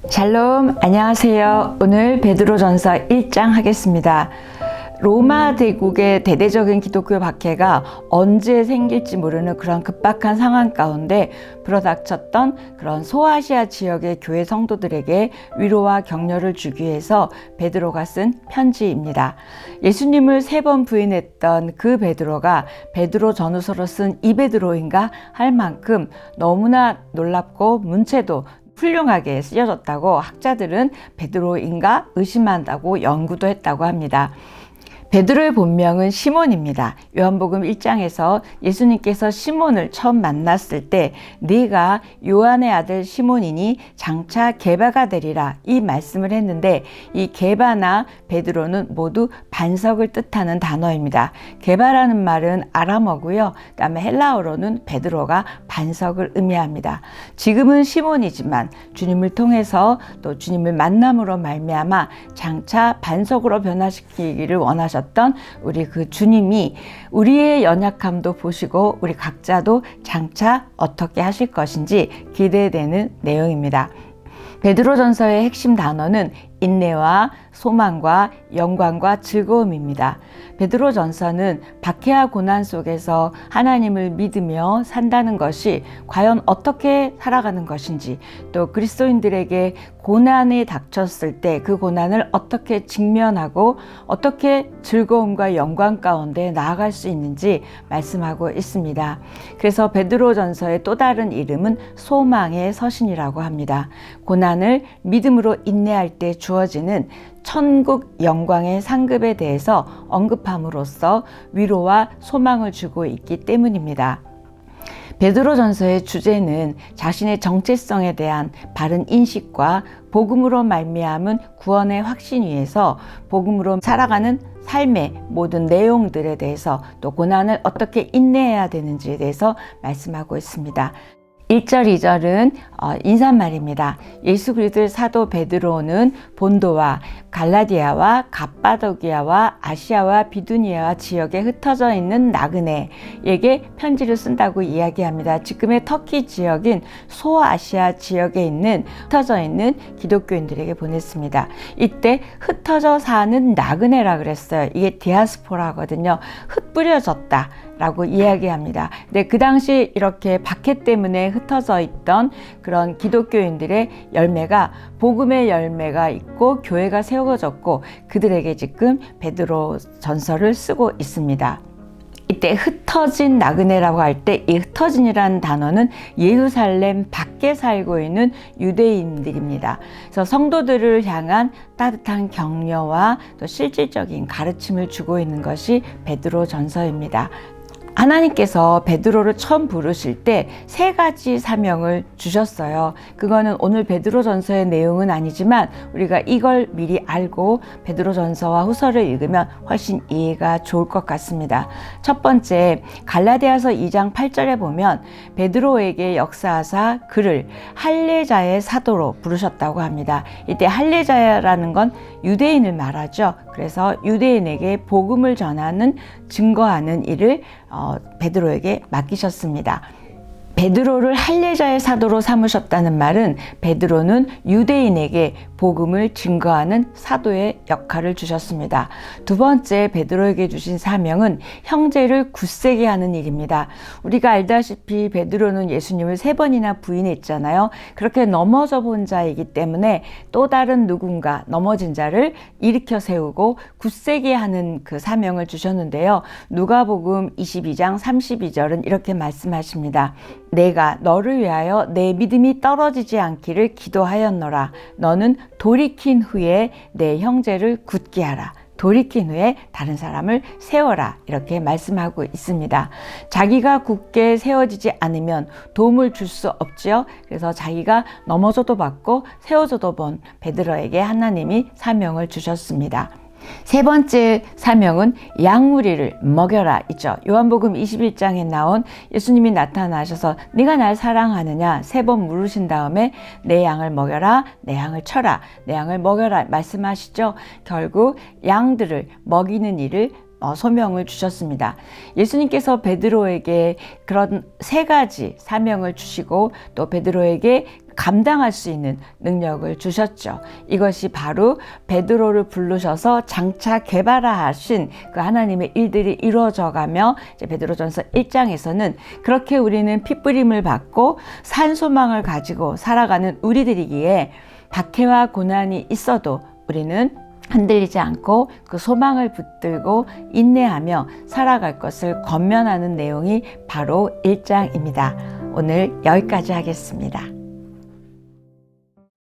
샬롬, 안녕하세요. 오늘 베드로전서 1장 하겠습니다. 로마 대국의 대대적인 기독교 박해가 언제 생길지 모르는 그런 급박한 상황 가운데 불어닥쳤던 그런 소아시아 지역의 교회 성도들에게 위로와 격려를 주기 위해서 베드로가 쓴 편지입니다. 예수님을 3번 부인했던 그 베드로가 베드로 전후서로 쓴 이 베드로인가 할 만큼 너무나 놀랍고 문체도 훌륭하게 쓰여졌다고 학자들은 베드로인가 의심한다고 연구도 했다고 합니다. 베드로의 본명은 시몬입니다. 요한복음 1장에서 예수님께서 시몬을 처음 만났을 때 네가 요한의 아들 시몬이니 장차 게바가 되리라 이 말씀을 했는데 이 게바나 베드로는 모두 반석을 뜻하는 단어입니다. 게바라는 말은 아람어고요. 그다음에 헬라어로는 베드로가 반석을 의미합니다. 지금은 시몬이지만 주님을 통해서 또 주님을 만남으로 말미암아 장차 반석으로 변화시키기를 원하셨던 우리 그 주님이 우리의 연약함도 보시고 우리 각자도 장차 어떻게 하실 것인지 기대되는 내용입니다. 베드로전서의 핵심 단어는 인내와 소망과 영광과 즐거움입니다. 베드로전서는 박해와 고난 속에서 하나님을 믿으며 산다는 것이 과연 어떻게 살아가는 것인지, 또 그리스도인들에게 고난이 닥쳤을 때 그 고난을 어떻게 직면하고 어떻게 즐거움과 영광 가운데 나아갈 수 있는지 말씀하고 있습니다. 그래서 베드로전서의 또 다른 이름은 소망의 서신이라고 합니다. 고난을 믿음으로 인내할 때 주어지는 천국 영광의 상급에 대해서 언급함으로써 위로와 소망을 주고 있기 때문입니다. 베드로전서의 주제는 자신의 정체성에 대한 바른 인식과 복음으로 말미암은 구원의 확신 위에서 복음으로 살아가는 삶의 모든 내용들에 대해서 또 고난을 어떻게 인내해야 되는지에 대해서 말씀하고 있습니다. 1절, 2절은 인사말입니다. 예수 그리스도의 사도 베드로는 본도와 갈라디아와 갑바도기아와 아시아와 비두니아와 지역에 흩어져 있는 나그네에게 편지를 쓴다고 이야기합니다. 지금의 터키 지역인 소아시아 지역에 있는 흩어져 있는 기독교인들에게 보냈습니다. 이때 흩어져 사는 나그네라 그랬어요. 이게 디아스포라거든요. 흩뿌려졌다 라고 이야기합니다. 근데 그 당시 이렇게 박해 때문에 흩어져 있던 그런 기독교인들의 열매가 복음의 열매가 있고 교회가 세워졌고 그들에게 지금 베드로 전서를 쓰고 있습니다. 이때 흩어진 나그네라고 할 때 이 흩어진이라는 단어는 예루살렘 밖에 살고 있는 유대인들입니다. 그래서 성도들을 향한 따뜻한 격려와 또 실질적인 가르침을 주고 있는 것이 베드로 전서입니다. 하나님께서 베드로를 처음 부르실 때 3가지 사명을 주셨어요. 그거는 오늘 베드로전서의 내용은 아니지만 우리가 이걸 미리 알고 베드로전서와 후서를 읽으면 훨씬 이해가 좋을 것 같습니다. 첫 번째, 갈라디아서 2장 8절에 보면 베드로에게 역사하사 그를 할례자의 사도로 부르셨다고 합니다. 이때 할례자라는 건 유대인을 말하죠. 그래서 유대인에게 복음을 전하는 증거하는 일을 베드로에게 맡기셨습니다. 베드로를 할례자의 사도로 삼으셨다는 말은 베드로는 유대인에게 복음을 증거하는 사도의 역할을 주셨습니다. 두 번째 베드로에게 주신 사명은 형제를 굳세게 하는 일입니다. 우리가 알다시피 베드로는 예수님을 3번이나 부인했잖아요. 그렇게 넘어져 본 자이기 때문에 또 다른 누군가 넘어진 자를 일으켜 세우고 굳세게 하는 그 사명을 주셨는데요. 누가복음 22장 32절은 이렇게 말씀하십니다. 내가 너를 위하여 내 믿음이 떨어지지 않기를 기도하였노라. 너는 돌이킨 후에 내 형제를 굳게 하라. 돌이킨 후에 다른 사람을 세워라. 이렇게 말씀하고 있습니다. 자기가 굳게 세워지지 않으면 도움을 줄 수 없지요. 그래서 자기가 넘어져도 받고 세워져도 본 베드로에게 하나님이 사명을 주셨습니다. 3번째 사명은 양무리를 먹여라 있죠. 요한복음 21장에 나온 예수님이 나타나셔서 네가 날 사랑하느냐 3번 물으신 다음에 내 양을 먹여라, 내 양을 쳐라, 내 양을 먹여라 말씀하시죠. 결국 양들을 먹이는 일을 소명을 주셨습니다. 예수님께서 베드로에게 그런 3가지 사명을 주시고 또 베드로에게 감당할 수 있는 능력을 주셨죠. 이것이 바로 베드로를 부르셔서 장차 개발하신 그 하나님의 일들이 이루어져가며 이제 베드로전서 1장에서는 그렇게 우리는 핏부림을 받고 산 소망을 가지고 살아가는 우리들이기에 박해와 고난이 있어도 우리는 흔들리지 않고 그 소망을 붙들고 인내하며 살아갈 것을 권면하는 내용이 바로 1장입니다. 오늘 여기까지 하겠습니다.